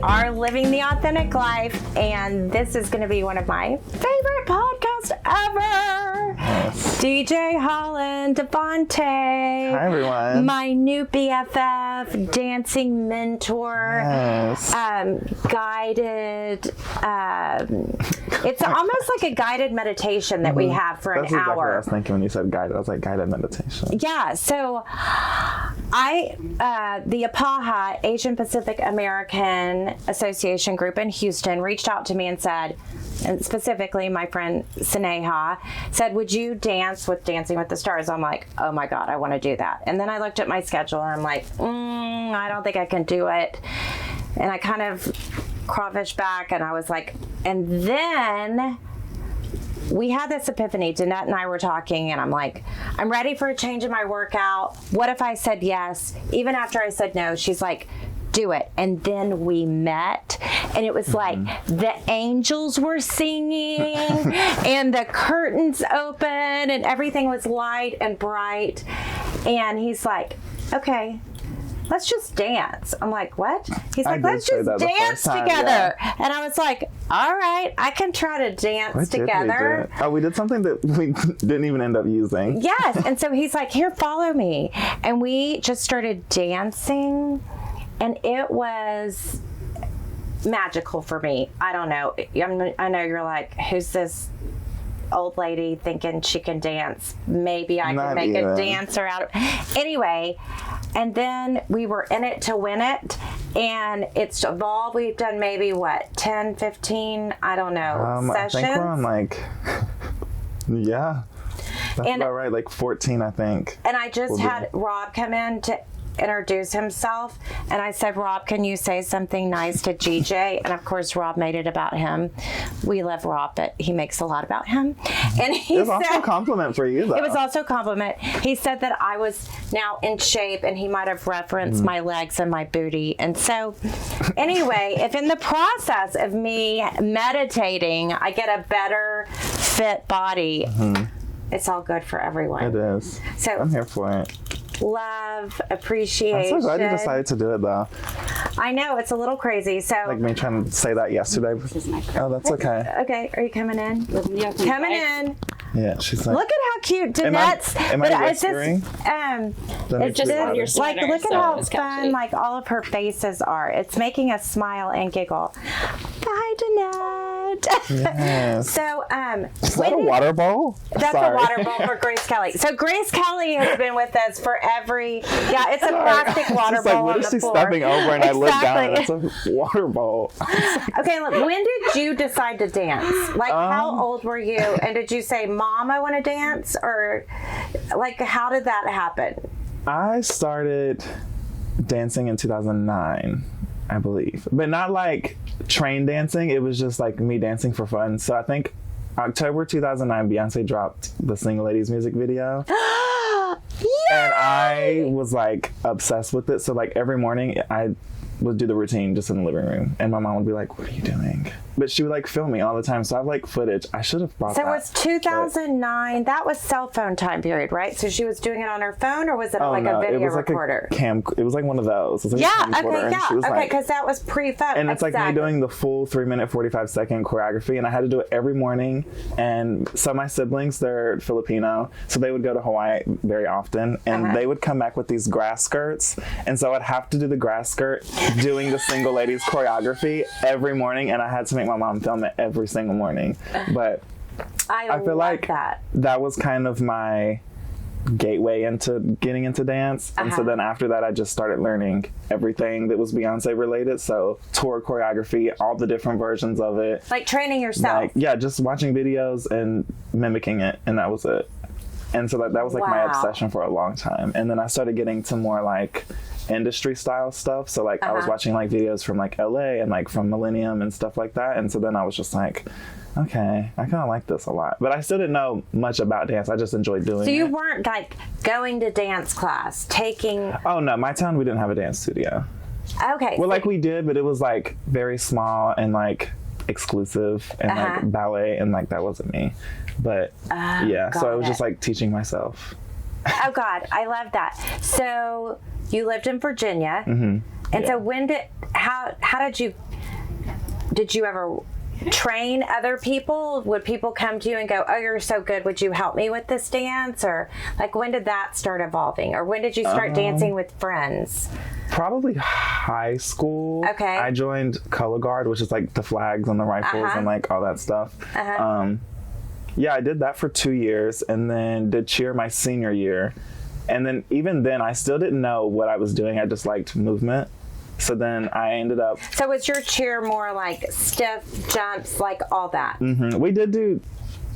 are living the authentic life, and this is going to be one of my favorite podcasts ever. Yes. Deejay, Holland, Devontae. Hi, everyone. My new BFF, dancing mentor. Yes. Guided. It's almost like a guided meditation that we have for That's an exactly hour. what I was thinking when you said guided. I was like, guided meditation. Yeah, so the APAHA, Asian Pacific American Association group in Houston, reached out to me and said, and specifically my friend Sneha said, would you dance with Dancing with the Stars? I'm like, oh my God, I want to do that. And then I looked at my schedule and I'm like, I don't think I can do it. And I kind of crawfished back and I was like, and then we had this epiphany. Danette and I were talking and I'm like, I'm ready for a change in my workout. What if I said yes? Even after I said no, she's like, do it. And then we met and it was like the angels were singing and the curtains open and everything was light and bright. And he's like, okay, let's just dance. I'm like, what? He's like, let's just dance together. Yeah. And I was like, all right, I can try to dance together. We did something that we didn't even end up using. Yes. And so he's like, here, follow me. And we just started dancing. And it was magical for me. I don't know. I know you're like, who's this old lady thinking she can dance? Maybe I can make a dancer out of. Anyway, and then we were in it to win it. And it's evolved. We've done maybe, 10, 15, I don't know, sessions? I think we're on yeah. That's about right, 14, I think. And I just had Rob come in to introduce himself, and I said, Rob, can you say something nice to Deejay? And of course Rob made it about him. We love Rob, but he makes a lot about him. And he it was also a compliment for you, though. It was also a compliment. He said that I was now in shape, and he might have referenced my legs and my booty. And so anyway, if in the process of me meditating I get a better fit body, it's all good for everyone. It is. So I'm here for it. Love, appreciation. I'm so glad you decided to do it, though. I know, it's a little crazy. So, like me trying to say that yesterday. Oh, that's okay. Okay, are you coming in? Yeah, coming in. Yeah, she's like. Look at how cute Danette's. Am I whispering? It's just on your sweater. Look at how fun, all of her faces are. It's making us smile and giggle. Bye, Danette. Yes. So, is that a water bowl? That's a water bowl for Grace Kelly. So Grace Kelly has been with us for it's a plastic water bowl what on is the she floor. Stepping over and I look down and it's a water bowl. Okay, look, when did you decide to dance? How old were you? And did you say, Mom, I want to dance? Or how did that happen? I started dancing in 2009, I believe. But not train dancing. It was just me dancing for fun. So I think October 2009, Beyonce dropped the Single Ladies music video. And I was obsessed with it. So every morning I would do the routine just in the living room. And my mom would be like, what are you doing? But she would film me all the time. So I have footage. I should have brought that. So it was 2009. That was cell phone time period, right? So she was doing it on her phone, or was it a video recorder? It was one of those. It was because that was pre-phone. And it's me doing the full 3-minute, 45-second choreography. And I had to do it every morning. And so my siblings, they're Filipino. So they would go to Hawaii very often. And they would come back with these grass skirts. And so I'd have to do the grass skirt doing the Single Ladies choreography every morning. And I had to make my mom film it every single morning. But I feel like that was kind of my gateway into getting into dance. And so then after that, I just started learning everything that was Beyonce related. So tour choreography, all the different versions of it. Training yourself. Just watching videos and mimicking it. And that was it. And so that was my obsession for a long time. And then I started getting to more industry style stuff. So I was watching videos from LA and from Millennium and stuff like that. And so then I was just okay, I kind of like this a lot. But I still didn't know much about dance. I just enjoyed doing it. So you weren't going to dance class, taking... Oh no, my town, we didn't have a dance studio. Okay. Well, we did, but it was very small and exclusive and ballet, and that wasn't me. But so I was just teaching myself. Oh God, I love that. So you lived in Virginia, and so how did you did you ever train other people? Would people come to you and go, oh, you're so good, would you help me with this dance? Or like, when did that start evolving? Or when did you start dancing with friends? Probably high school. Okay. I joined Color Guard, which is like the flags and the rifles and like all that stuff. Yeah, I did that for 2 years and then did cheer my senior year. And then even then, I still didn't know what I was doing. I just liked movement. So then I ended up... So was your cheer more like stiff jumps, like all that? We did do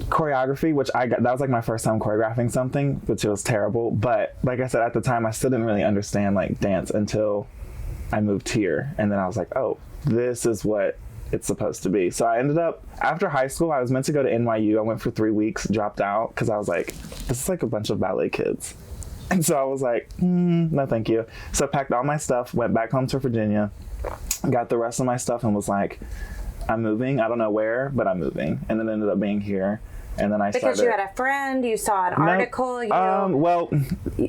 choreography, which that was like my first time choreographing something, which was terrible. But like I said, at the time, I still didn't really understand like dance until I moved here. And then I was like, oh, this is what it's supposed to be. So I ended up, after high school, I was meant to go to NYU. I went for 3 weeks, dropped out, because I was like, this is like a bunch of ballet kids. And so I was like, no, thank you. So I packed all my stuff, went back home to Virginia, got the rest of my stuff, and was like, I'm moving. I don't know where, but I'm moving. And then ended up being here. And then I started. Because you had a friend, you saw an article. Well, there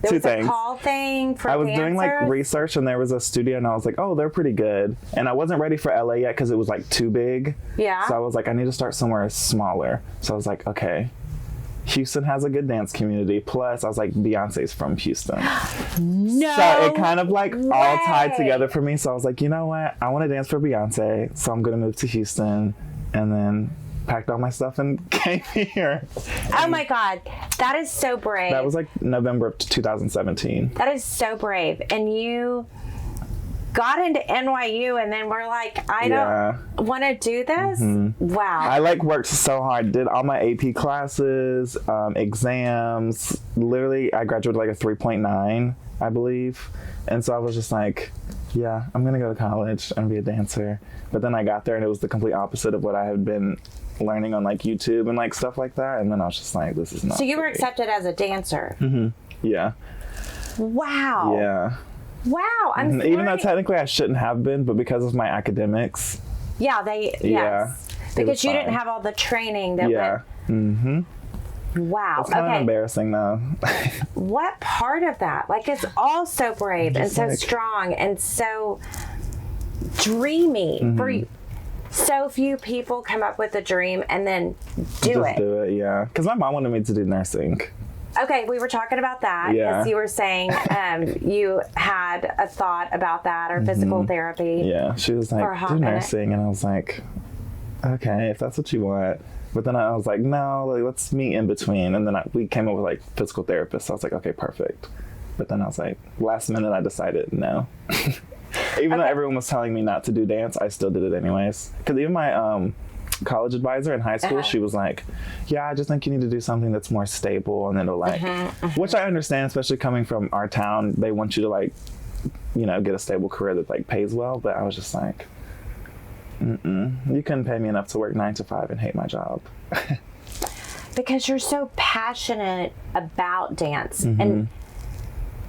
two was things. A call thing for I was dancers? doing like research, and there was a studio, and I was like, oh, they're pretty good. And I wasn't ready for LA yet because it was like too big. Yeah. So I was like, I need to start somewhere smaller. So I was like, okay. Houston has a good dance community. Plus, I was like, Beyonce's from Houston. No. So it kind of like way. all tied together for me. So I was like, you know what? I want to dance for Beyonce. So I'm going to move to Houston. And then packed all my stuff and came here. Oh my God. That is so brave. That was like November of 2017. That is so brave. And you got into NYU and then we're like, I don't want to do this. Wow. I like worked so hard, did all my AP classes, exams. Literally, I graduated like a 3.9, I believe. And so I was just like, yeah, I'm going to go to college and be a dancer. But then I got there and it was the complete opposite of what I had been learning on like YouTube and like stuff like that. And then I was just like, this is not. So you were me. accepted as a dancer. Yeah. Wow. Yeah. Wow. I'm Even though technically I shouldn't have been, but because of my academics. Yeah, yes. Because you didn't have all the training that went. Wow. It's kind of embarrassing though. What part of that? Like, it's all so brave and so like, strong and so dreamy. For so few people come up with a dream and then do it. Yeah. Because my mom wanted me to do nursing. Okay, we were talking about that. Yeah. As you were saying, you had a thought about that, or physical therapy. Yeah, she was like, do nursing. And I was like, okay, if that's what you want. But then I was like, no, like, let's meet in between. And then we came up with like physical therapists. So I was like, okay, perfect. But then I was like, last minute I decided no. Even though everyone was telling me not to do dance, I still did it anyways. Because even my college advisor in high school, she was like, yeah, I just think you need to do something that's more stable, and it'll like, which I understand, especially coming from our town, they want you to like, you know, get a stable career that like pays well. But I was just like, you couldn't pay me enough to work 9 to 5 and hate my job. Because you're so passionate about dance,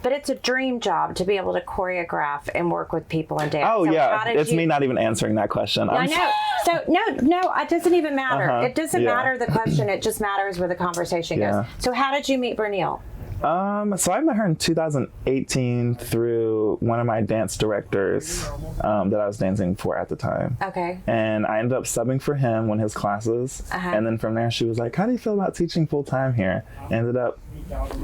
but it's a dream job to be able to choreograph and work with people and dance. Oh, so yeah. It's me not even answering that question. I know. So, no, it doesn't even matter. It doesn't matter the question. It just matters where the conversation goes. So how did you meet Bernille? So I met her in 2018 through one of my dance directors that I was dancing for at the time. Okay. And I ended up subbing for him one of his classes. And then from there, she was like, how do you feel about teaching full time here? Ended up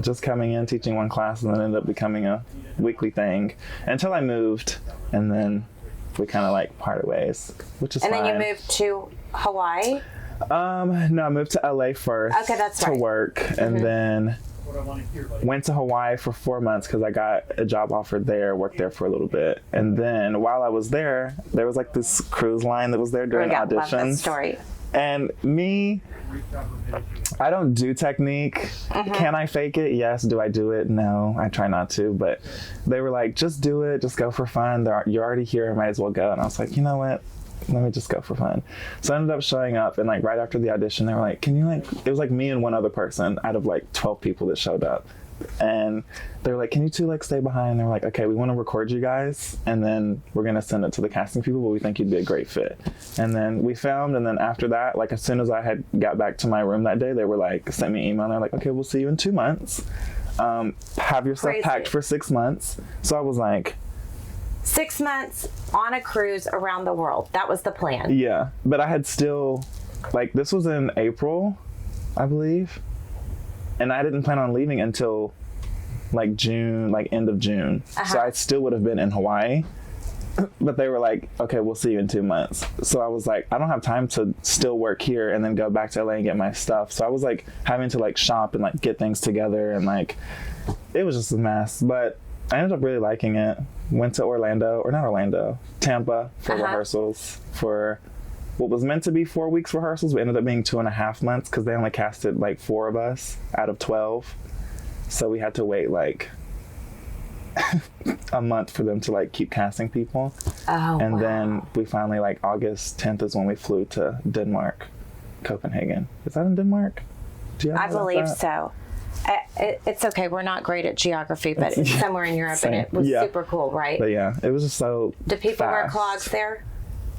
just coming in, teaching one class, and then ended up becoming a weekly thing until I moved. And then we kind of like parted ways, which is fine. And then you moved to Hawaii? No, I moved to LA first. Okay, that's to work. And then went to Hawaii for 4 months because I got a job offer there, worked there for a little bit. And then while I was there was like this cruise line that was there during auditions. Love this story. And me, I don't do technique. Can I fake it? Yes. Do I do it? No, I try not to. But they were like, just do it. Just go for fun. You're already here. Might as well go. And I was like, you know what? Let me just go for fun. So I ended up showing up, and like right after the audition, they were like, can you like, it was like me and one other person out of like 12 people that showed up. And they were like, can you two like stay behind? And they were like, okay, we want to record you guys, and then we're going to send it to the casting people, but we think you'd be a great fit. And then we filmed, and then after that, like as soon as I had got back to my room that day, they were like, sent me an email, and they're like, okay, we'll see you in 2 months. Have your stuff packed for 6 months. So I was like, 6 months on a cruise around the world. That was the plan. Yeah, but I had still, like, this was in April, I believe, and I didn't plan on leaving until like June, like end of June. So I still would have been in Hawaii, but they were like, okay, we'll see you in 2 months. So I was like, I don't have time to still work here and then go back to LA and get my stuff. So I was like having to like shop and like get things together, and like it was just a mess, but I ended up really liking it. Went to Tampa for rehearsals for what was meant to be 4 weeks rehearsals, but ended up being 2.5 months because they only casted like 4 of us out of 12. So we had to wait like a month for them to like keep casting people. And then we finally, like August 10th is when we flew to Denmark, Copenhagen. Is that in Denmark? I believe so. It's okay. We're not great at geography, but it's somewhere in Europe, and it was super cool, right? But yeah, it was just so Do people wear fast. clogs there?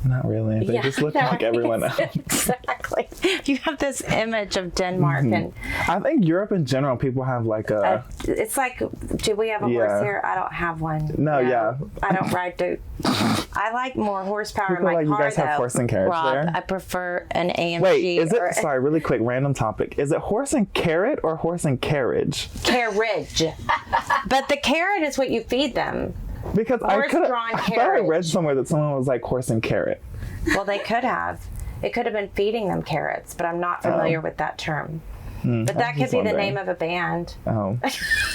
Not really. They just look like everyone else. Exactly. You have this image of Denmark, and I think Europe in general, people have like a it's like, do we have a horse here? I don't have one. No, yeah. I don't ride to. I like more horsepower in my like car, you guys though. have horse and carriage Rob, there? I prefer an AMG. Wait, is it, sorry, really quick, random topic. Is it horse and carrot or horse and carriage? Carriage. But the carrot is what you feed them. Because I Horse-drawn thought I carriage. read somewhere that someone was like horse and carrot. Well, they could have. It could have been feeding them carrots, but I'm not familiar with that term. But that could be the name of a band. Oh.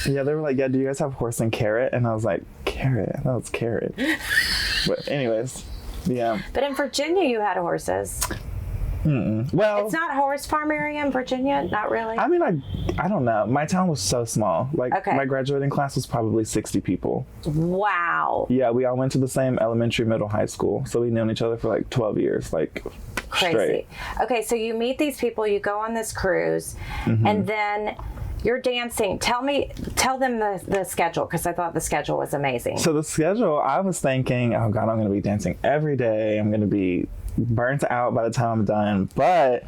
Yeah, they were like, yeah, do you guys have horse and carrot? And I was like, carrot? No, it's carrot. But anyways, yeah. But in Virginia, you had horses. Well, It's not a horse farm area in Virginia? Not really? I mean, I don't know. My town was so small. Like, my graduating class was probably 60 people. Wow. Yeah, we all went to the same elementary, middle, high school. So we'd known each other for like 12 years, like Crazy. straight. Okay, so you meet these people, you go on this cruise, and then you're dancing. Tell them the schedule, because I thought the schedule was amazing. So the schedule, I was thinking, oh God, I'm going to be dancing every day. I'm going to be burnt out by the time I'm done. But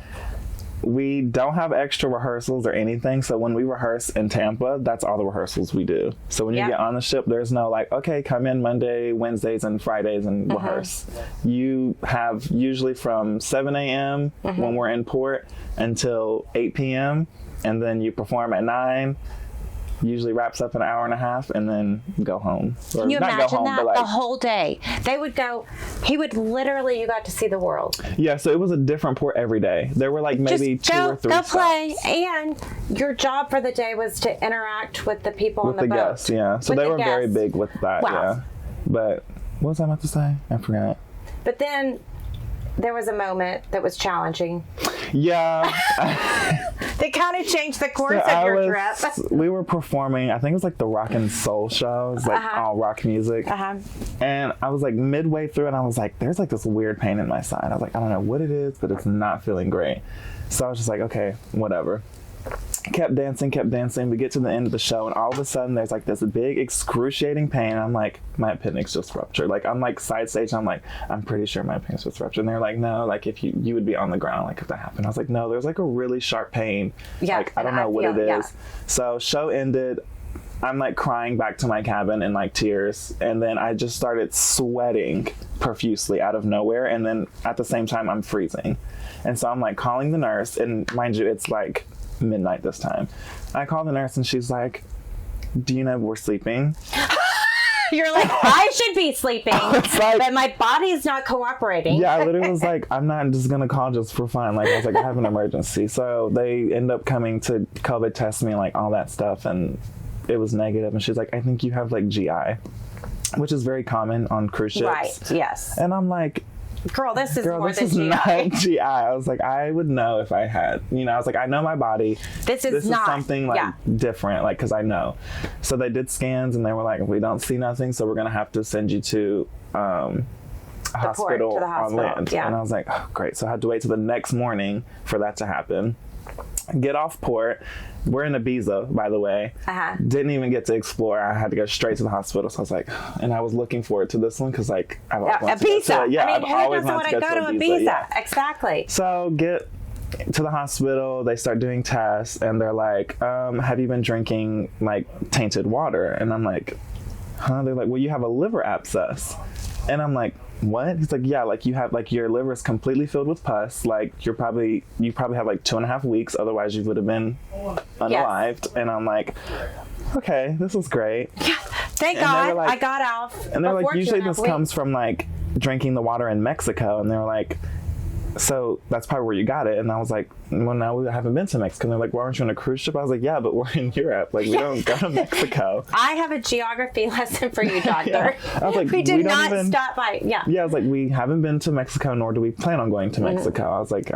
we don't have extra rehearsals or anything. So when we rehearse in Tampa, that's all the rehearsals we do. So when you get on the ship, there's no like, okay, come in Monday, Wednesdays, and Fridays and rehearse. You have usually from 7 a.m. when we're in port until 8 p.m. And then you perform at 9. Usually wraps up an hour and a half, and then go home. Or Can you not imagine go home, that? but like, the whole day. They would go, you got to see the world. yeah, so it was a different port every day. There were like maybe Just 2 or 3 go stops. play. And your job for the day was to interact with the people on With the the boat. guests, yeah. So With they the were very guests. big with that, Wow. yeah. But what was I about to say? I forgot. But then there was a moment that was challenging. Yeah. They kind of changed the course So of your trip. we were performing, I think it was like the Rock and Soul show. It was like all rock music. And I was like midway through, and I was like, there's like this weird pain in my side. I was like, I don't know what it is, but it's not feeling great. So I was just like, okay, whatever. Kept dancing. We get to the end of the show, and all of a sudden there's like this big excruciating pain. I'm like, my appendix just ruptured. Like, I'm like side stage, and I'm like, I'm pretty sure my appendix just ruptured. And they're like, no, like if you would be on the ground, like if that happened. I was like, no, there's like a really sharp pain. Yeah, like I don't know what it is. yeah. So show ended. I'm like crying back to my cabin in like tears, and then I just started sweating profusely out of nowhere, and then at the same time I'm freezing. And so I'm like calling the nurse, and mind you, it's like midnight this time. I call the nurse, and she's like, do you know we're sleeping? You're like, I should be sleeping, like, but my body's not cooperating. Yeah, I literally was like, I'm not just gonna call just for fun. Like, I was like, I have an emergency. So they end up coming to COVID test me and like all that stuff, and it was negative. And she's like, I think you have like GI, which is very common on cruise ships. Right, yes. And I'm like, Girl, this is more this than is GI. not GI. I was like, I would know if I had, I was like, I know my body. This is not something like different, like, because I know. So they did scans, and they were like, we don't see nothing, so we're going to have to send you to a hospital on land. Yeah. And I was like, oh, great. So I had to wait till the next morning for that to happen. Get off port. We're in Ibiza, by the way. Didn't even get to explore. I had to go straight to the hospital. So I was like, and I was looking forward to this one because, like, I've always wanted Ibiza. to go to, I mean, I've who always doesn't want to go to Ibiza? Yeah. Exactly. So get to the hospital. They start doing tests, and they're like, have you been drinking like tainted water? And I'm like, huh? They're like, well, you have a liver abscess. And I'm like, what? He's like, yeah, like you have, like your liver is completely filled with pus. Like you probably have like 2.5 weeks. Otherwise you would have been unalived. Yes. And I'm like, okay, this is great. Thank God like, I got out. And they're like, usually this comes from like drinking the water in Mexico. And they're like, so that's probably where you got it. And I was like, well, no, we haven't been to Mexico. And they're like, well, aren't you on a cruise ship? I was like, yeah, but we're in Europe. Like, we don't go to Mexico. I have a geography lesson for you, doctor. Yeah. I was like, we did not stop by. Yeah. Yeah, I was like, we haven't been to Mexico, nor do we plan on going to Mexico. I was like,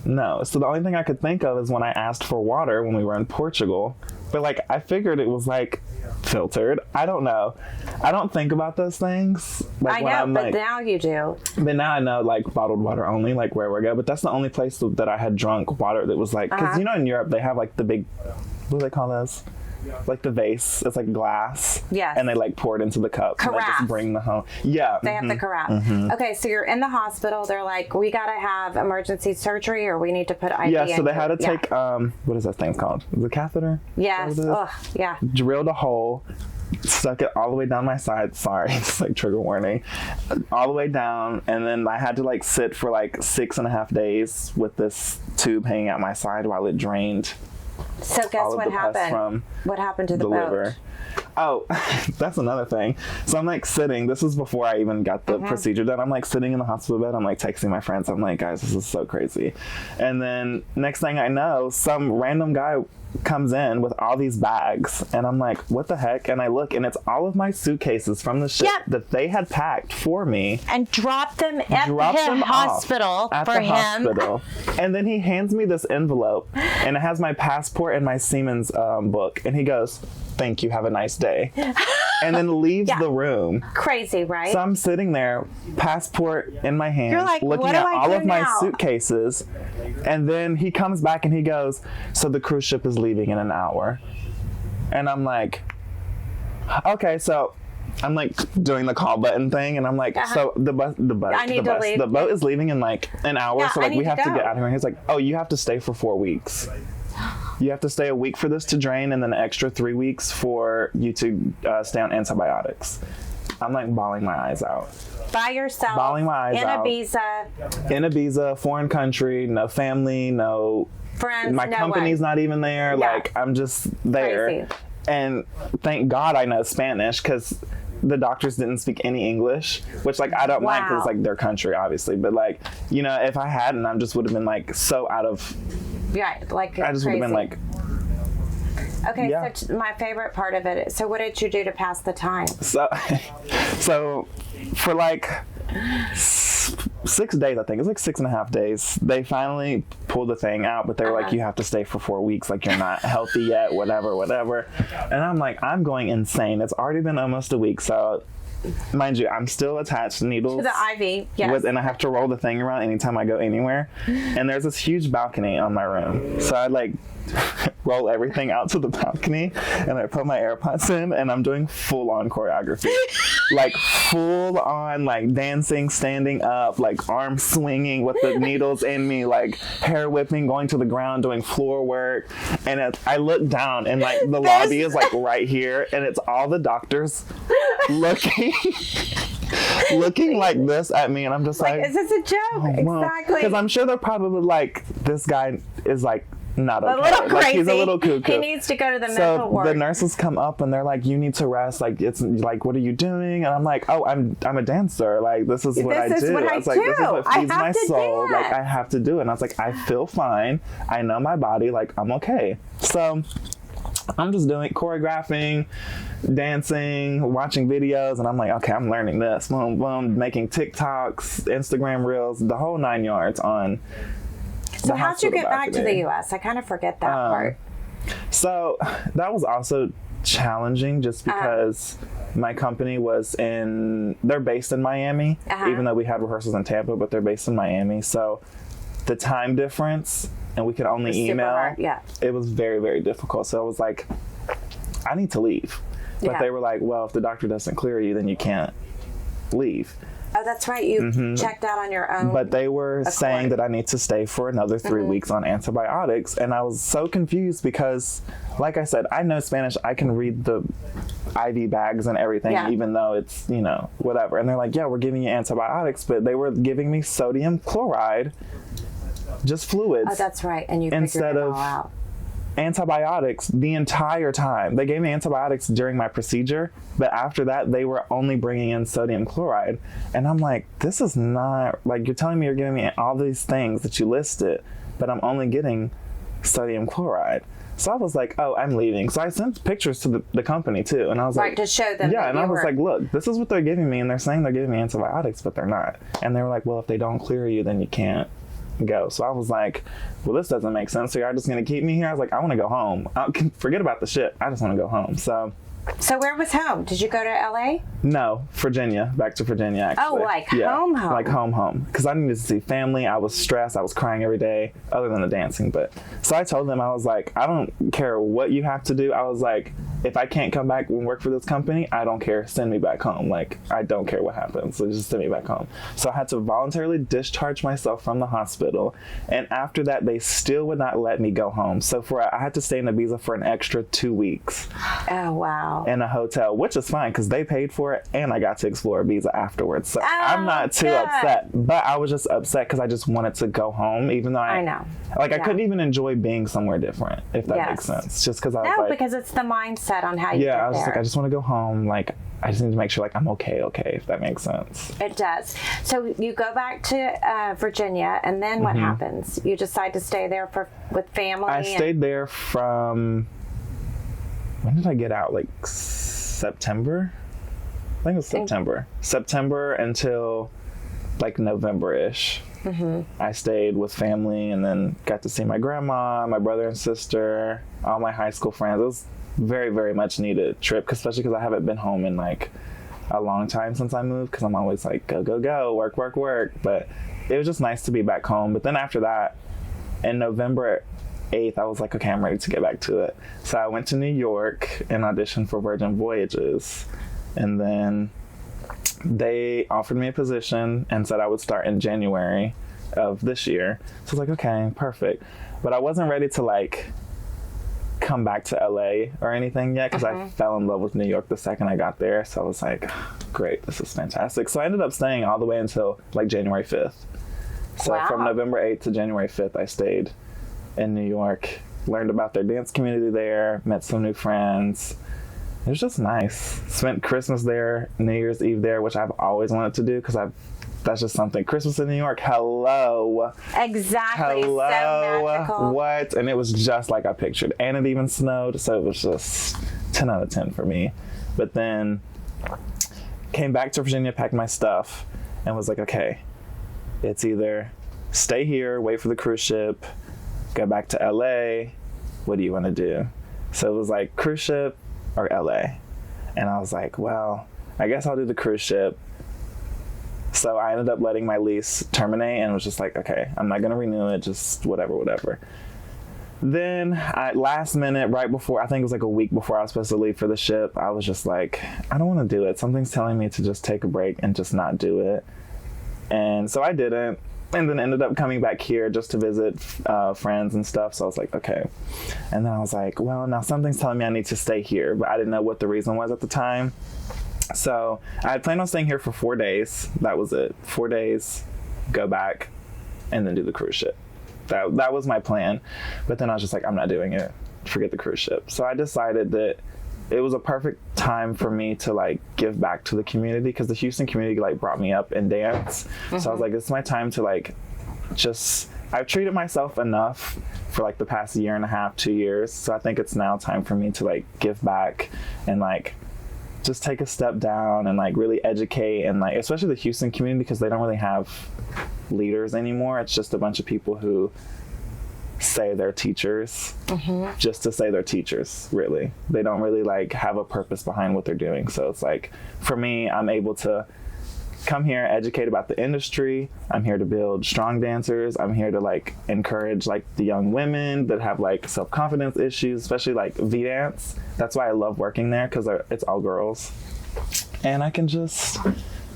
no. So the only thing I could think of is when I asked for water when we were in Portugal. But like, I figured it was like filtered. I don't know. I don't think about those things. Like, I know, but now you do. But now I know, like, bottled water only, like, where we go. But that's the only place that I had drunk water that was like, because you know in Europe they have like the big, what do they call those? Like the vase. It's like glass. Yes. And they like pour it into the cup. Carafe. And they just bring the home. Yeah. They have the carafe. Okay, so you're in the hospital. They're like, we got to have emergency surgery or we need to put IV Yeah, so in they had to take, what is that thing called? The catheter? Yes. Ugh, yeah. Drilled a hole. Stuck it all the way down my side. Sorry, it's like trigger warning. All the way down, and then I had to like sit for like 6.5 days with this tube hanging out my side while it drained. So guess what happened? What happened to the boat? Liver. Oh, that's another thing. So I'm like sitting. This is before I even got the procedure done. I'm like sitting in the hospital bed. I'm like texting my friends. I'm like, guys, this is so crazy. And then next thing I know, some random guy comes in with all these bags and I'm like, what the heck? And I look and it's all of my suitcases from the ship that they had packed for me and dropped them at the hospital for him. And then he hands me this envelope and it has my passport and my Siemens book and he goes, thank you, have a nice day. And then leaves the room. Crazy, right? So I'm sitting there, passport in my hand, like, looking at all of my suitcases. And then he comes back and he goes, so the cruise ship is leaving in an hour. And I'm like, okay, so I'm like doing the call button thing and I'm like, so the boat is leaving in like an hour. So like we have to get out of here. And he's like, oh, you have to stay for 4 weeks. You have to stay a week for this to drain and then an extra 3 weeks for you to stay on antibiotics. I'm like bawling my eyes out. By yourself. Bawling my eyes out. In Ibiza, foreign country, no family, no friends. My company's not even there. Yeah. Like I'm just there. Crazy. And thank God I know Spanish because the doctors didn't speak any English, which like I don't mind because it's like their country, obviously. But like, you know, if I hadn't, I just would have been like so out of. Yeah, like I just would have been like. Okay, so my favorite part of it. So what did you do to pass the time? So for like 6 days, I think it was like 6.5 days. They finally pulled the thing out, but they were like, "You have to stay for 4 weeks. Like you're not healthy yet. Whatever." And I'm like, I'm going insane. It's already been almost a week, so. Mind you, I'm still attached to needles. To the IV, yes. And I have to roll the thing around anytime I go anywhere. And there's this huge balcony on my room. So I like roll everything out to the balcony and I put my AirPods in and I'm doing full on choreography. Like full on like dancing, standing up, like arm swinging with the needles in me, like hair whipping, going to the ground, doing floor work. And I look down and like the lobby is like right here and it's all the doctors looking like this at me and I'm just like is this a joke? Exactly. Because I'm sure they're probably like, this guy is like not okay. A little crazy. Like, he's a little cuckoo. He needs to go to the mental ward. The nurses come up and they're like, you need to rest. Like, it's like, what are you doing? And I'm like, oh, I'm a dancer. Like, this is what I do. I was like, this is what feeds my soul. Like, I have to do it. And I was like, I feel fine. I know my body. Like, I'm okay. So I'm just doing choreographing, dancing, watching videos, and I'm like, okay, I'm learning this. Boom, boom, making TikToks, Instagram reels, the whole 9 yards on. So how'd you get back to the U.S.? I kind of forget that part. So that was also challenging just because my company was they're based in Miami, even though we had rehearsals in Tampa, but they're based in Miami. So the time difference, and we could only email, it was very, very difficult. So I was like, I need to leave. But they were like, well, if the doctor doesn't clear you, then you can't leave. Oh, that's right. You checked out on your own. But they were saying that I need to stay for another 3 weeks on antibiotics. And I was so confused because, like I said, I know Spanish. I can read the IV bags and everything, even though it's, you know, whatever. And they're like, yeah, we're giving you antibiotics. But they were giving me sodium chloride, just fluids. Oh, that's right. And you figured it all out. Antibiotics the entire time. They gave me antibiotics during my procedure, but after that they were only bringing in sodium chloride, and I'm like, this is not, like, you're telling me you're giving me all these things that you listed, but I'm only getting sodium chloride. So I was like, oh, I'm leaving. So I sent pictures to the company too, and I was like, to show them. Yeah, and I was like, look, this is what they're giving me, and they're saying they're giving me antibiotics, but they're not. And they were like, well, if they don't clear you, then you can't go. So I was like, well, this doesn't make sense. So you're just going to keep me here? I was like, I want to go home. Forget about the shit. I just want to go home. So where was home? Did you go to LA? No, Virginia. Back to Virginia, actually. Oh, like home? Like home. Because I needed to see family. I was stressed. I was crying every day, other than the dancing. But so I told them, I was like, I don't care what you have to do. I was like, if I can't come back and work for this company, I don't care. Send me back home. Like, I don't care what happens. So just send me back home. So I had to voluntarily discharge myself from the hospital. And after that, they still would not let me go home. So I had to stay in Ibiza for an extra 2 weeks. Oh, wow. In a hotel, which is fine because they paid for it and I got to explore Ibiza afterwards. So I'm not too upset, but I was just upset because I just wanted to go home, even though I know. Like, I couldn't even enjoy being somewhere different, if that makes sense. Just because I was like, because it's the mindset on how you get I was there. like, I just want to go home. Like, I just need to make sure, like, I'm okay, if that makes sense. It does. So you go back to Virginia, and then what happens? You decide to stay there with family? I stayed there from, when did I get out? Like, September? I think it was September. September until, like, November-ish. I stayed with family and then got to see my grandma, my brother and sister, all my high school friends. It was very, very much needed trip, especially because I haven't been home in like a long time since I moved, because I'm always like, go, go, go, work, work, work. But it was just nice to be back home. But then after that, in November 8th, I was like, okay, I'm ready to get back to it. So I went to New York and auditioned for Virgin Voyages. And then they offered me a position and said I would start in January of this year. So I was like, okay, perfect. But I wasn't ready to like come back to LA or anything yet, because I fell in love with New York the second I got there. So I was like, great, this is fantastic. So I ended up staying all the way until like January 5th. So from November 8th to January 5th, I stayed in New York, learned about their dance community there, met some new friends. It was just nice. Spent Christmas there, New Year's Eve there, which I've always wanted to do, because that's just something. Christmas in New York, hello. Exactly. Hello. So magical. What? And it was just like I pictured. And it even snowed, so it was just 10 out of 10 for me. But then came back to Virginia, packed my stuff, and was like, okay, it's either stay here, wait for the cruise ship, go back to LA. What do you want to do? So it was like cruise ship or LA. And I was like, well, I guess I'll do the cruise ship. So I ended up letting my lease terminate and was just like, okay, I'm not going to renew it, just whatever. Then last minute, right before, I think it was like a week before I was supposed to leave for the ship, I was just like, I don't want to do it. Something's telling me to just take a break and just not do it. And so I didn't. And then ended up coming back here just to visit friends and stuff. So I was like, okay. And then I was like, well, now something's telling me I need to stay here. But I didn't know what the reason was at the time. So I had planned on staying here for 4 days. That was it. 4 days, go back, and then do the cruise ship. That was my plan. But then I was just like, I'm not doing it. Forget the cruise ship. So I decided that it was a perfect time for me to like give back to the community, because the Houston community like brought me up in dance. So I was like, it's my time to like I've treated myself enough for like the past year and a half, 2 years. So I think it's now time for me to like give back and like just take a step down and like really educate, and like especially the Houston community, because they don't really have leaders anymore. It's just a bunch of people who say they're teachers just to say they're teachers. Really, they don't really like have a purpose behind what they're doing. So it's like, for me, I'm able to come here, educate about the industry. I'm here to build strong dancers. I'm here to like encourage like the young women that have like self-confidence issues, especially like V-dance. That's why I love working there, because it's all girls, and I can just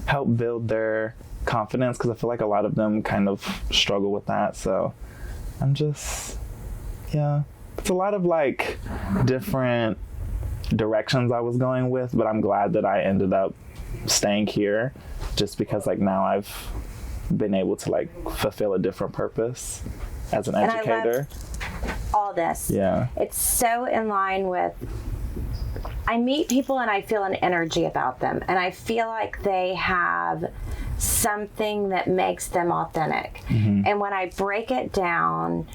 help build their confidence, because I feel like a lot of them kind of struggle with that. So I'm just, yeah, it's a lot of like different directions I was going with, but I'm glad that I ended up staying here, just because like now I've been able to like fulfill a different purpose as an educator. I love all this. Yeah. It's so in line with, I meet people and I feel an energy about them, and I feel like they have something that makes them authentic. And when I break it down,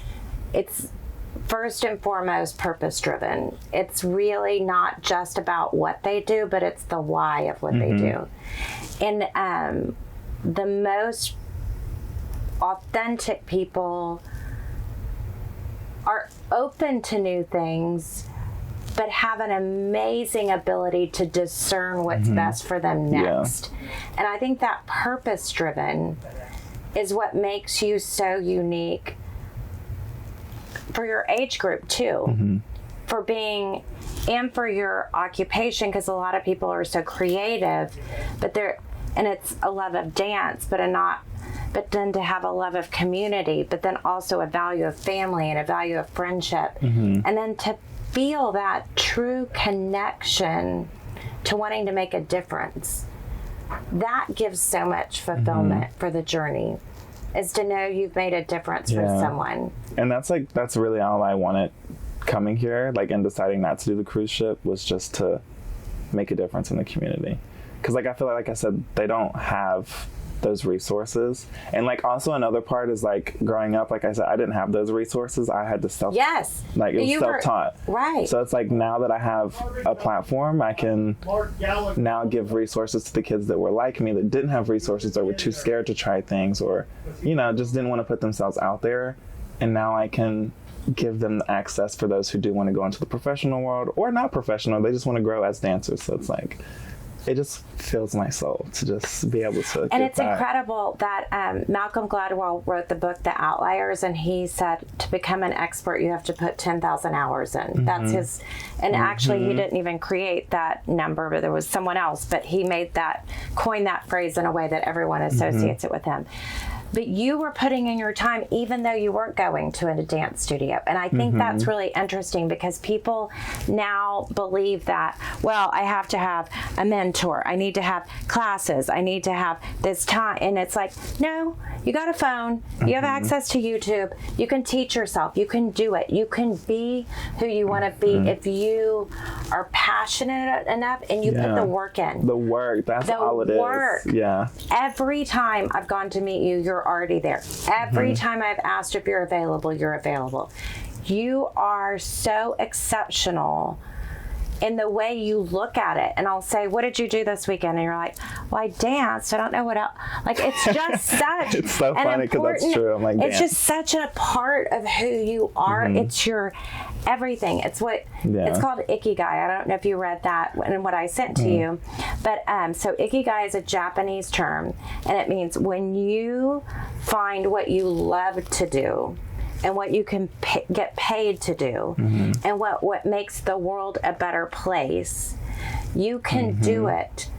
it's first and foremost purpose driven. It's really not just about what they do, but it's the why of what they do. And the most authentic people are open to new things, but have an amazing ability to discern what's best for them next. And I think that purpose driven is what makes you so unique for your age group too, for being, and for your occupation, because a lot of people are so creative, but they're, and it's a love of dance, but then to have a love of community, but then also a value of family and a value of friendship, and then to feel that true connection to wanting to make a difference. That gives so much fulfillment for the journey, is to know you've made a difference for someone. And that's really all I wanted coming here, like, and deciding not to do the cruise ship, was just to make a difference in the community. Because like I feel like I said, they don't have those resources. And like also another part is like growing up, like I said, I didn't have those resources. I had to like it was self-taught. Right. So it's like now that I have a platform, I can now give resources to the kids that were like me, that didn't have resources or were too scared to try things, or, you know, just didn't want to put themselves out there. And now I can give them the access for those who do want to go into the professional world, or not professional, they just want to grow as dancers. So it's like, it just fills my soul to just be able to. And it's incredible that Malcolm Gladwell wrote the book, The Outliers, and he said to become an expert, you have to put 10,000 hours in. That's his, and actually he didn't even create that number, but there was someone else, but he coined that phrase in a way that everyone associates it with him. But you were putting in your time even though you weren't going to a dance studio. And I think that's really interesting, because people now believe that, well, I have to have a mentor. I need to have classes. I need to have this time. And it's like, no, you got a phone. You have access to YouTube. You can teach yourself. You can do it. You can be who you want to be if you are passionate enough and you put the work in. The work, that's all it is. Yeah. Every time I've gone to meet you, you're already there. Every time I've asked if you're available, you're available. You are so exceptional in the way you look at it. And I'll say, what did you do this weekend? And you're like, well, I danced. I don't know what else. Like, it's just such it's so funny, because that's true. I'm like, it's just such a part of who you are. It's your everything. It's what it's called Ikigai. I don't know if you read that and what I sent to you, but so Ikigai is a Japanese term, and it means when you find what you love to do and what you can get paid to do, and what makes the world a better place, you can do it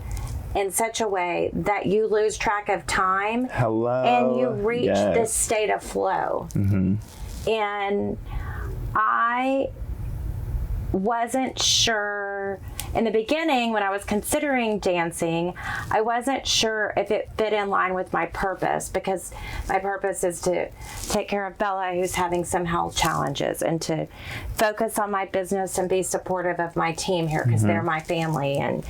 in such a way that you lose track of time. And you reach this state of flow. And I wasn't sure in the beginning, when I was considering dancing, I wasn't sure if it fit in line with my purpose, because my purpose is to take care of Bella, who's having some health challenges, and to focus on my business and be supportive of my team here, because they're my family, and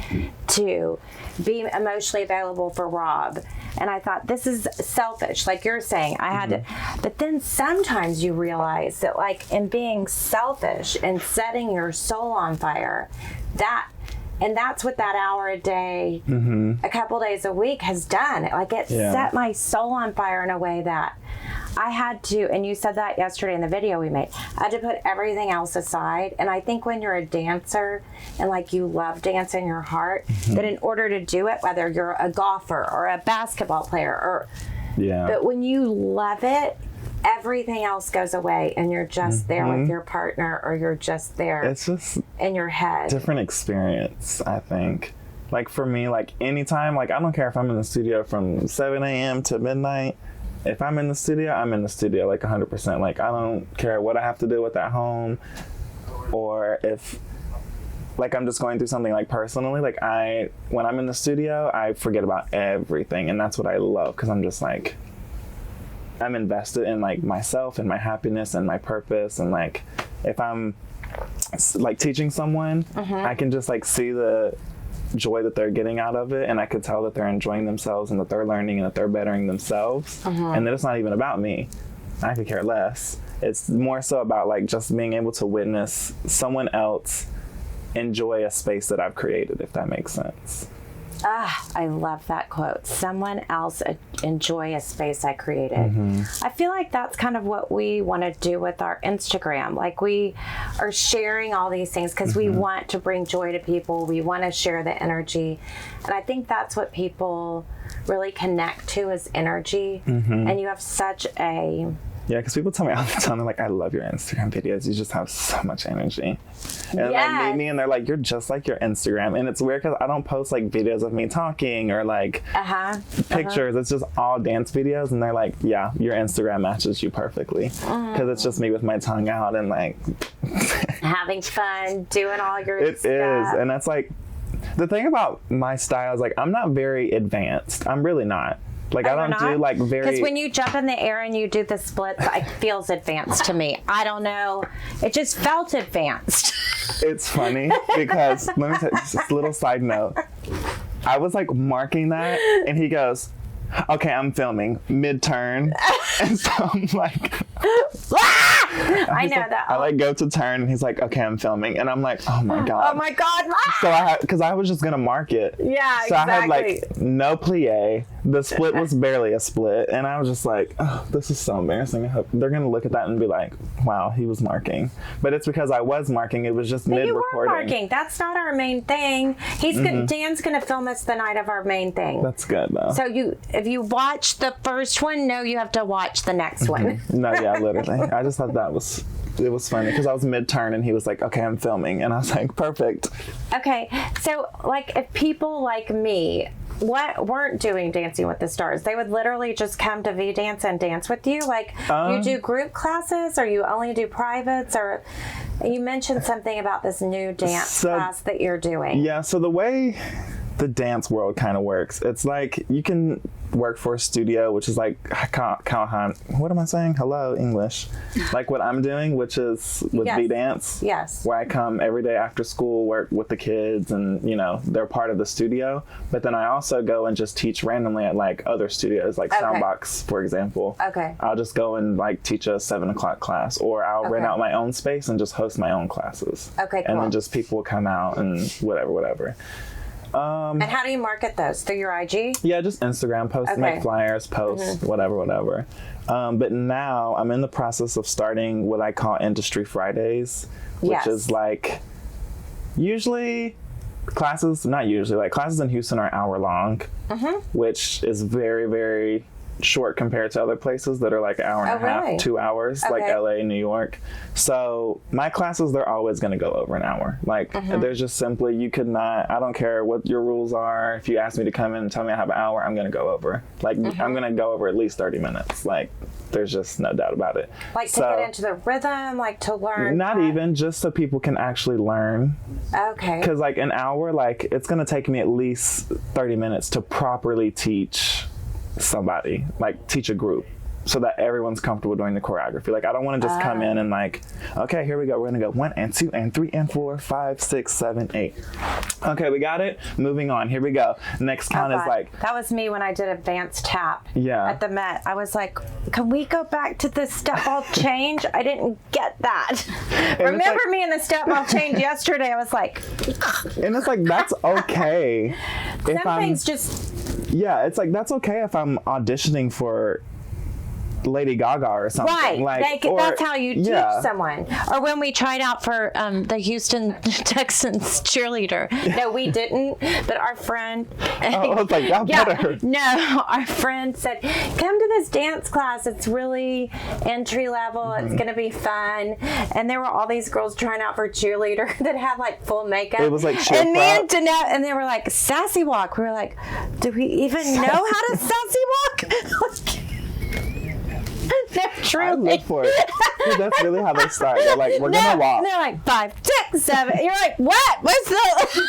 to be emotionally available for Rob. And I thought, this is selfish, like you're saying. I had to, but then sometimes you realize that, like, in being selfish and setting your soul on fire, that's what that hour a day, a couple days a week has done. Like, it set my soul on fire in a way that I had to, and you said that yesterday in the video we made, I had to put everything else aside. And I think when you're a dancer and like you love dance in your heart, that in order to do it, whether you're a golfer or a basketball player, or but when you love it, everything else goes away, and you're just there with your partner, or you're just there. It's just in your head. Different experience, I think. Like for me, like anytime, like I don't care if I'm in the studio from 7 a.m. to midnight. If I'm in the studio, I'm in the studio like 100%. Like I don't care what I have to deal with at home, or if like I'm just going through something like personally, like when I'm in the studio, I forget about everything, and that's what I love, because I'm just like, I'm invested in like myself and my happiness and my purpose, and like if I'm like teaching someone, I can just like see the joy that they're getting out of it, and I could tell that they're enjoying themselves and that they're learning and that they're bettering themselves, and that it's not even about me. I could care less. It's more so about like just being able to witness someone else enjoy a space that I've created, if that makes sense. I love that quote. Someone else enjoy a space I created. I feel like that's kind of what we want to do with our Instagram. Like we are sharing all these things because we want to bring joy to people. We want to share the energy. And I think that's what people really connect to is energy. And you have such a... Yeah, because people tell me all the time, they're like, I love your Instagram videos. You just have so much energy. And they meet me and they're like, you're just like your Instagram. And it's weird because I don't post like videos of me talking or like pictures. It's just all dance videos. And they're like, yeah, your Instagram matches you perfectly. Because it's just me with my tongue out and like... having fun, doing all your stuff. It is. And that's like, the thing about my style is like, I'm not very advanced. I'm really not. Like, I don't do like very... Because when you jump in the air and you do the splits, it feels advanced to me. I don't know. It just felt advanced. It's funny because, let me tell you, just a little side note. I was like marking that and he goes, okay, I'm filming mid-turn. And so I'm like... I know that. I like go to turn and he's like, okay, I'm filming. And I'm like, oh my God. Oh my God. So because I was just going to mark it. Yeah, so exactly. I had like no plie. The split was barely a split. And I was just like, oh, this is so embarrassing. I hope they're going to look at that and be like, wow, he was marking. But it's because I was marking. It was just mid-recording. You were marking. That's not our main thing. Dan's going to film us the night of our main thing. That's good though. So if you watch the first one, no, you have to watch the next one. No, yeah, literally. I just thought it was funny because I was mid-turn and he was like, okay, I'm filming. And I was like, perfect. Okay. So like if people like me weren't doing Dancing with the Stars, they would literally just come to V-Dance and dance with you? Like you do group classes or you only do privates? Or you mentioned something about this new dance class that you're doing. Yeah, so the way the dance world kind of works, it's like you can work for a studio, which is like what am I saying? Hello, English. Like what I'm doing, which is with V-Dance. Yes. Where I come every day after school, work with the kids, and you know they're part of the studio. But then I also go and just teach randomly at like other studios, like Soundbox, for example. Okay. I'll just go and like teach a 7 o'clock class, or I'll rent out my own space and just host my own classes. Okay, cool. And then just people will come out and whatever. And how do you market those? Through your IG? Yeah, just Instagram post, make flyers, post, whatever. But now I'm in the process of starting what I call Industry Fridays, which is like classes in Houston are hour long, which is very, very short compared to other places that are like an hour and a half, 2 hours, like LA, New York. So my classes, they're always going to go over an hour. Like there's just simply, I don't care what your rules are. If you ask me to come in and tell me I have an hour, I'm going to go over. Like I'm going to go over at least 30 minutes. Like there's just no doubt about it. Like to get into the rhythm, like to learn? Not even, just so people can actually learn. Okay. Because like an hour, like it's going to take me at least 30 minutes to properly teach somebody, like teach a group, so that everyone's comfortable doing the choreography. Like I don't want to just come in and like, okay, here we go, we're gonna go 1 and 2 and 3 and 4 5 6 7 8. Okay, we got it, moving on, here we go. Next count is like, that was me when I did advanced tap at the Met. I was like, can we go back to the step ball change? I didn't get that. Remember me in the step ball change yesterday? I was like, and it's like, that's okay. Some things just... Yeah, it's like, that's okay if I'm auditioning for Lady Gaga or something. Right. Like, That's how you teach someone. Or when we tried out for the Houston Texans cheerleader. No, we didn't. But our friend. I was like, y'all better. No, our friend said, come to this dance class. It's really entry level. It's going to be fun. And there were all these girls trying out for cheerleader that had like full makeup. It was like and me and Danette, and they were like, sassy walk. We were like, do we even know how to sassy walk? No, truly. I live for it. That's really how they start. They're like, we're going to walk. They're like 5, 6, 7. You're like, what? What's the...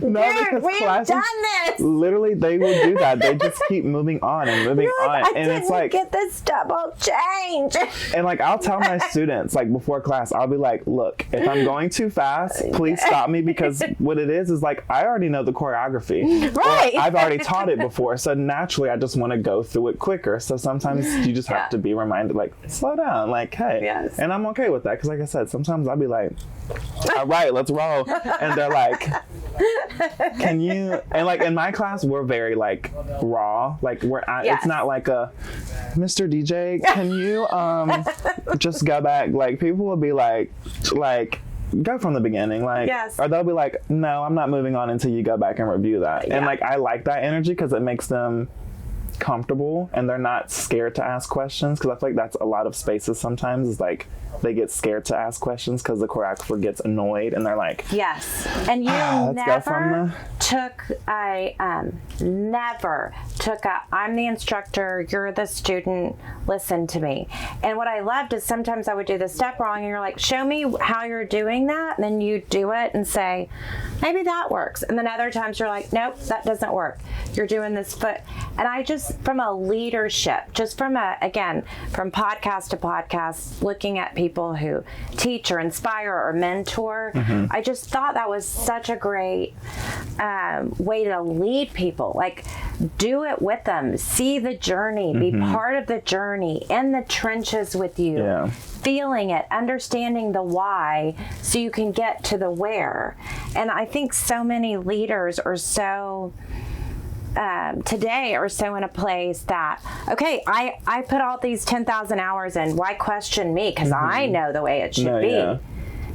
No, Dude, because we've classes, done this. literally, they will do that. They just keep moving on and moving on. And it's like, get this double change. And like, I'll tell my students, like before class, I'll be like, look, if I'm going too fast, please stop me, because what it is like, I already know the choreography. Right. Or I've already taught it before. So naturally, I just want to go through it quicker. So sometimes you just have to be reminded, like, slow down, like, hey. Yes. And I'm okay with that. Because like I said, sometimes I'll be like, all right, let's roll. And they're like, can you, and like in my class, we're very like raw. Like it's not like a, Mr. DJ, can you just go back? Like people will be like, go from the beginning. Like, or they'll be like, no, I'm not moving on until you go back and review that. And like, I like that energy because it makes them comfortable and they're not scared to ask questions, because I feel like that's a lot of spaces sometimes is like they get scared to ask questions because the choreographer gets annoyed and they're like, yes. And you never took I'm the instructor, you're the student, listen to me. And what I loved is sometimes I would do the step wrong and you're like, show me how you're doing that, and then you do it and say, maybe that works. And then other times you're like, nope, that doesn't work, you're doing this foot. And I just, from a leadership, just from from podcast to podcast, looking at people who teach or inspire or mentor, I just thought that was such a great way to lead people. Like, do it with them, see the journey, be part of the journey, in the trenches with you, feeling it, understanding the why, so you can get to the where. And I think so many leaders are so today are so in a place that, okay, I put all these 10,000 hours in, why question me? Because I know the way it should be.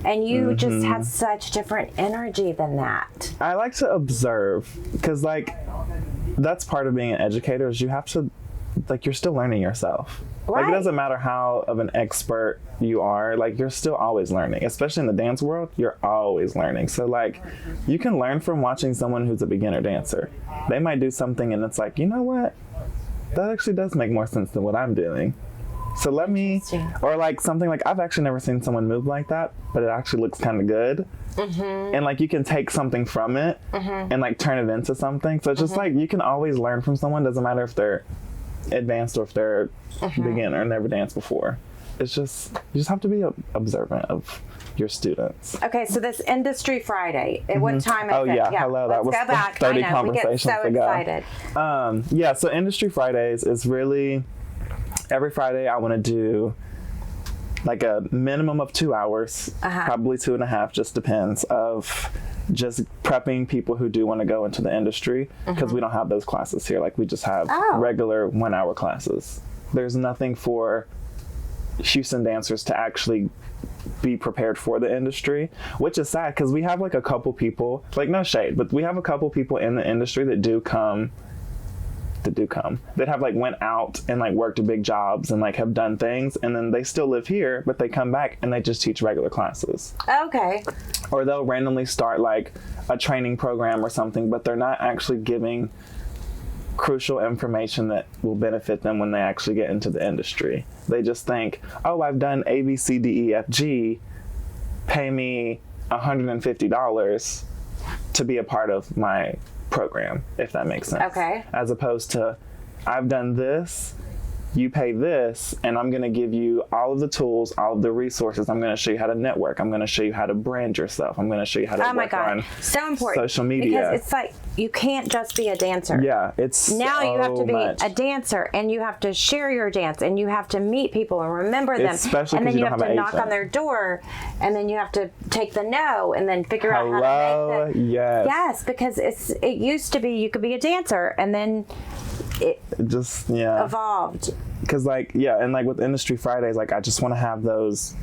And you just have such different energy than that. I like to observe, because like that's part of being an educator, is you have to, like, you're still learning yourself. Like, it doesn't matter how of an expert you are, like, you're still always learning. Especially in the dance world, you're always learning. So, like, you can learn from watching someone who's a beginner dancer. They might do something and it's like, you know what? That actually does make more sense than what I'm doing. So let me, or like something like, I've actually never seen someone move like that, but it actually looks kind of good. And like, you can take something from it and like turn it into something. So it's just like, you can always learn from someone. Doesn't matter if they're advanced or if they're beginner and never danced before. It's just, you just have to be observant of your students. Okay, so this Industry Friday, at what time is it? Oh yeah, hello, that was go back. 30 I know, conversations we get so ago. excited. So Industry Fridays is really, every Friday I want to do like a minimum of 2 hours, probably 2.5, just depends, of just prepping people who do want to go into the industry, because we don't have those classes here. Like, we just have regular 1 hour classes. There's nothing for Houston dancers to actually be prepared for the industry, which is sad, because we have like a couple people, like, no shade, but we have a couple people in the industry that have like went out and like worked big jobs and like have done things, and then they still live here, but they come back and they just teach regular classes. Okay. Or they'll randomly start like a training program or something, but they're not actually giving crucial information that will benefit them when they actually get into the industry. They just think, oh, I've done A, B, C, D, E, F, G, pay me $150 to be a part of my program, if that makes sense. Okay. As opposed to, I've done this, you pay this, and I'm going to give you all of the tools, all of the resources. I'm going to show you how to network. I'm going to show you how to brand yourself. I'm going to show you how to work on so important. social media. Because it's like, you can't just be a dancer. Yeah, it's now so you have to be much. a dancer, and you have to share your dance, and you have to meet people and remember them. Especially and then you have to knock agent. on their door, and then you have to take the no, and then figure out how to make it. Yes. Yes, because it used to be you could be a dancer, and then it just, yeah. evolved. Because, like, yeah, and, like, with Industry Fridays, like, I just want to have those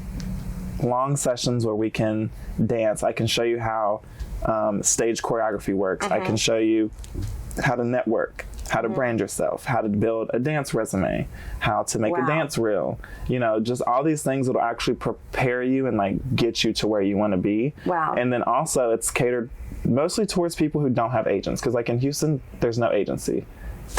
long sessions where we can dance. I can show you how stage choreography works. I can show you how to network, how to brand yourself, how to build a dance resume, how to make a dance reel, you know, just all these things that will actually prepare you and, like, get you to where you want to be. Wow. And then also it's catered mostly towards people who don't have agents, because, like, in Houston there's no agency.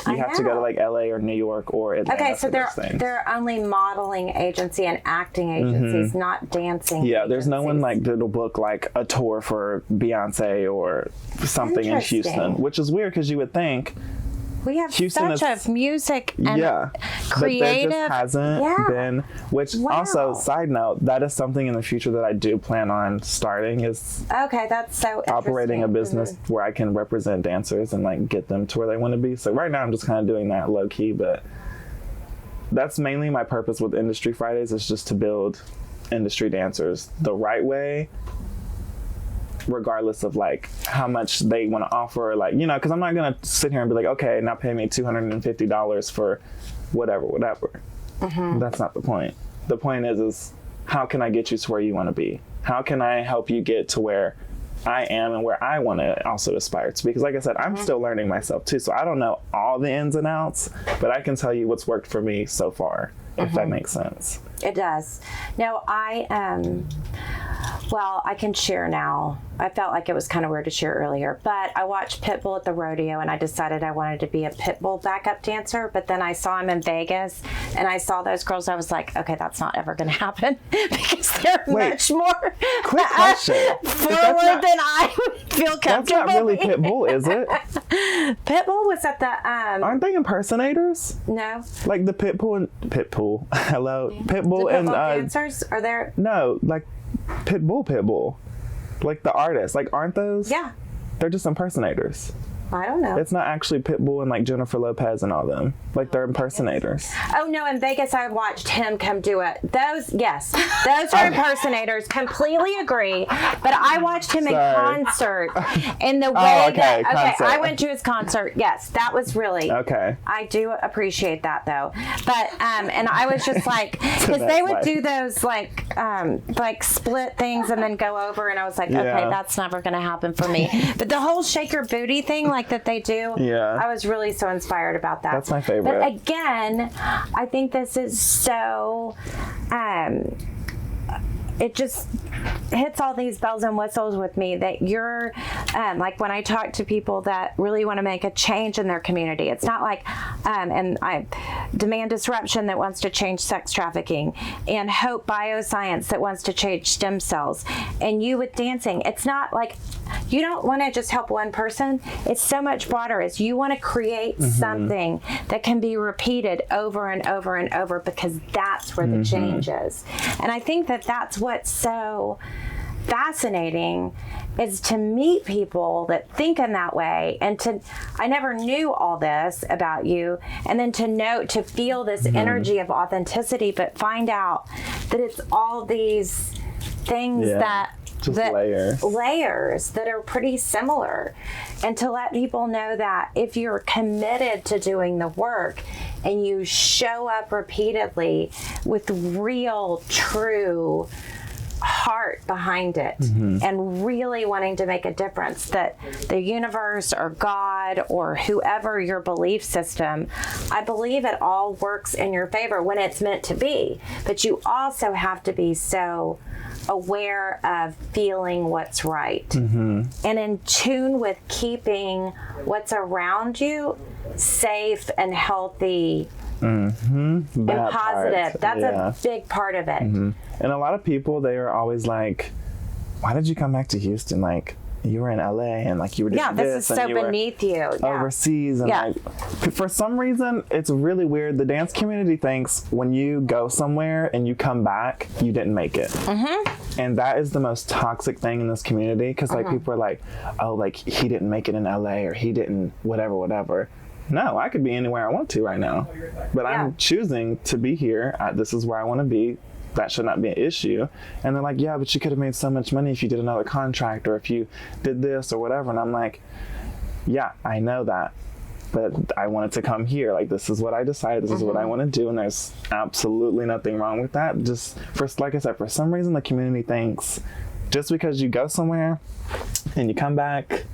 You have to go to, like, LA or New York or Atlanta. Okay, so they're only modeling agency and acting agencies, not dancing. Yeah, there's no one, like, that'll book, like, a tour for Beyonce or something in Houston, which is weird because you would think we have Houston such a music and but creative. there just hasn't been. Which also, side note, that is something in the future that I do plan on starting. Is that's so operating a business where I can represent dancers and, like, get them to where they want to be. So right now I'm just kind of doing that low key, but that's mainly my purpose with Industry Fridays, is just to build industry dancers the right way, regardless of, like, how much they want to offer, like, you know, because I'm not going to sit here and be like, okay, now pay me $250 for whatever. That's not the point. The point is how can I get you to where you want to be? How can I help you get to where I am and where I want to also aspire to be? Because, like I said, I'm still learning myself too, so I don't know all the ins and outs, but I can tell you what's worked for me so far, if that makes sense. It does. No, well, I can share now. I felt like it was kind of weird to share earlier, but I watched Pitbull at the rodeo and I decided I wanted to be a Pitbull backup dancer, but then I saw him in Vegas and I saw those girls. I was like, okay, that's not ever going to happen because they're much more forward than I would feel comfortable. That's not really Pitbull, is it? Pitbull was at the... Aren't they impersonators? No. Like the Pitbull. Hello. Pitbull the and... dancers? Are there... No, like... Pitbull. Like the artists. Like, aren't those? Yeah. They're just impersonators. I don't know. It's not actually Pitbull and, like, Jennifer Lopez and all them. Like, they're impersonators. Oh, no, in Vegas, I watched him come do it. Those are impersonators. Completely agree. But I watched him in concert. In the way concert. I went to his concert. Yes, that was really. Okay. I do appreciate that, though. But, and I was just like, because they would do those, like split things and then go over, and I was like, okay, that's never going to happen for me. But the whole shake your booty thing, like that they do. Yeah. I was really so inspired about that. That's my favorite. But again, I think this is so, it just hits all these bells and whistles with me that you're, like when I talk to people that really want to make a change in their community, it's not like, and I Demand Disruption that wants to change sex trafficking, and Hope Bioscience that wants to change stem cells, and you with dancing. It's not like you don't want to just help one person. It's so much broader. It's you want to create something that can be repeated over and over and over, because that's where the change is. And I think that that's what's so fascinating, is to meet people that think in that way, and I never knew all this about you, and then to feel this energy of authenticity, but find out that it's all these things that layers that are pretty similar, and to let people know that if you're committed to doing the work and you show up repeatedly with real, true heart behind it and really wanting to make a difference, that the universe or God or whoever your belief system, I believe it all works in your favor when it's meant to be. But you also have to be so aware of feeling what's right and in tune with keeping what's around you safe and healthy and positive. That's a big part of it. And a lot of people, they are always like, why did you come back to Houston? Like, you were in LA and, like, you were doing this is so beneath you. Overseas. And like, for some reason, it's really weird. The dance community thinks when you go somewhere and you come back, you didn't make it. And that is the most toxic thing in this community, because like people are like, oh, like, he didn't make it in LA, or he didn't whatever. No, I could be anywhere I want to right now, but I'm choosing to be here. This is where I want to be. That should not be an issue. And they're like, yeah, but you could have made so much money if you did another contract, or if you did this or whatever. And I'm like, yeah, I know that. but I wanted to come here. Like, this is what I decided. This is what I want to do. And there's absolutely nothing wrong with that. Just like I said, for some reason, the community thinks just because you go somewhere and you come back,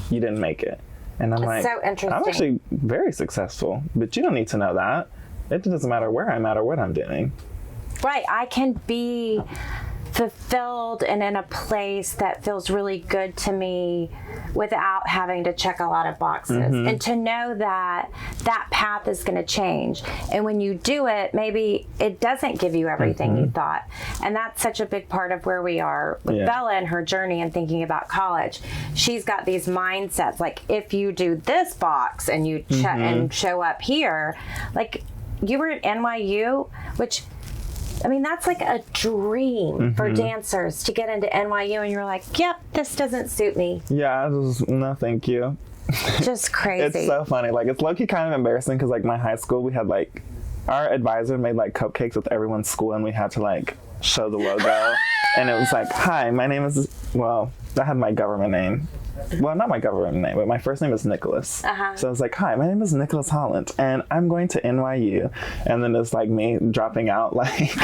you didn't make it. And I'm like, so interesting. I'm actually very successful, but you don't need to know that. It doesn't matter where I'm at or what I'm doing. Right. I can be fulfilled and in a place that feels really good to me without having to check a lot of boxes, and to know that that path is going to change. And when you do it, maybe it doesn't give you everything you thought. And that's such a big part of where we are with Bella and her journey and thinking about college. She's got these mindsets, like, if you do this box and you and show up here, like you were at NYU, which, I mean, that's like a dream for dancers to get into NYU, and you're like, yep, this doesn't suit me. Yeah, no, thank you. Just crazy. It's so funny. Like, it's low-key kind of embarrassing because, like, my high school, we had, like, our advisor made, like, cupcakes with everyone's school, and we had to, like, show the logo. And it was like, hi, my name is, well, I had my government name. Well, not my government name, but my first name is Nicholas. So I was like, hi, my name is Nicholas Holland, and I'm going to NYU. And then it's like me dropping out, like,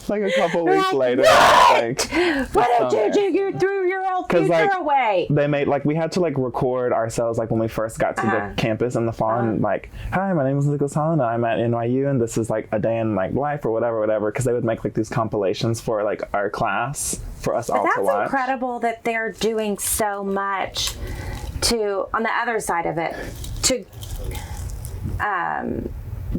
like a couple weeks later. Like, what did you do? You threw your old future away. They made, like, we had to, like, record ourselves, like, when we first got to the campus in the fall, and, like, hi, my name is Nicholas Holland, and I'm at NYU, and this is, like, a day in, like, life or whatever, because they would make, like, these compilations for, like, our class for us all to watch. That's incredible that they're doing so much to, on the other side of it, to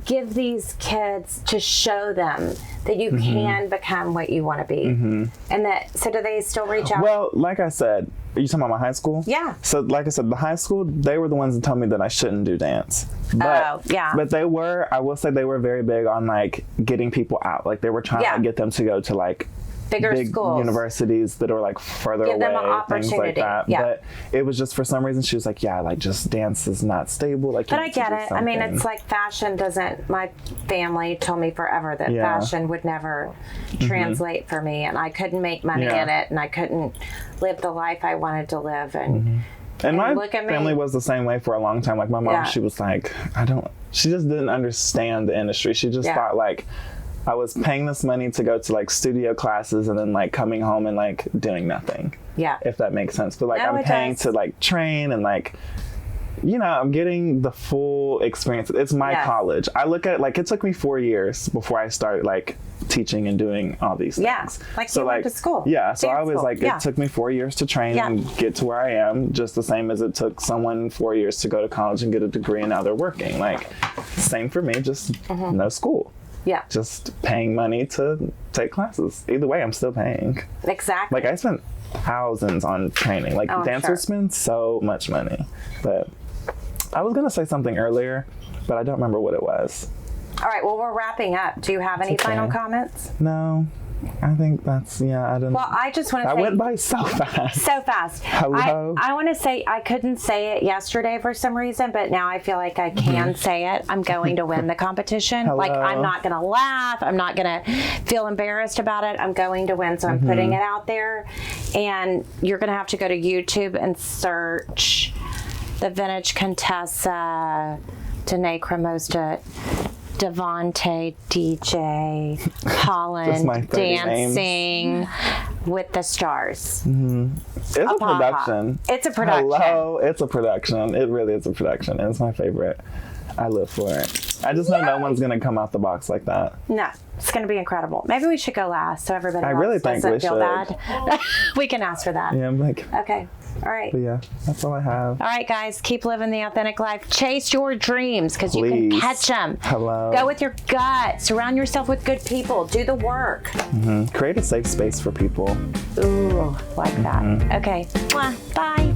give these kids, to show them that you can become what you want to be. And that, so do they still reach out? Well, like I said, are you talking about my high school? Yeah. So, like I said, the high school, they were the ones that told me that I shouldn't do dance. But, but they were, I will say, they were very big on, like, getting people out. Like, they were trying to get them to go to, like, big schools, universities that are, like, further away, them an opportunity. things like that. But it was just, for some reason, she was like, yeah, like, just dance is not stable. Like, but I get it. I mean, it's like fashion doesn't, my family told me forever that fashion would never translate for me, and I couldn't make money in it, and I couldn't live the life I wanted to live. And my family was the same way for a long time. Like, my mom, she was like, she just didn't understand the industry. She just thought, like, I was paying this money to go to, like, studio classes and then, like, coming home and, like, doing nothing. Yeah. If that makes sense. But, like, I'm paying to, like, train and, like, you know, I'm getting the full experience. It's my college. I look at it like it took me 4 years before I started, like, teaching and doing all these things. Yeah. Like, so, you went to school. Yeah. So I was like, it took me 4 years to train and get to where I am, just the same as it took someone 4 years to go to college and get a degree, and now they're working. Like, same for me, just no school. Yeah. Just paying money to take classes. Either way, I'm still paying. Exactly. Like, I spent thousands on training. Like, dancers spend so much money. But I was going to say something earlier, but I don't remember what it was. All right. Well, we're wrapping up. Do you have any final comments? No. I think that's, I don't know. Well, I just want to say. I went by so fast. So fast. Hello? I want to say, I couldn't say it yesterday for some reason, but now I feel like I can say it. I'm going to win the competition. Hello? Like, I'm not going to laugh. I'm not going to feel embarrassed about it. I'm going to win, so I'm putting it out there. And you're going to have to go to YouTube and search the Vintage Contessa, Danae Cremosta, Devontae, Deejay, Holland, Dancing with the Stars. It's a production. It's a production. Hello, it's a production. It really is a production. It's my favorite. I live for it. I just know no one's going to come out the box like that. No, it's going to be incredible. Maybe we should go last so everybody else doesn't feel bad. We can ask for that. Yeah, I'm like... Okay. All right. But yeah, that's all I have. All right, guys, keep living the authentic life. Chase your dreams, because you can catch them. Hello. Go with your gut. Surround yourself with good people. Do the work. Create a safe space for people. Ooh, like that. Okay. Bye.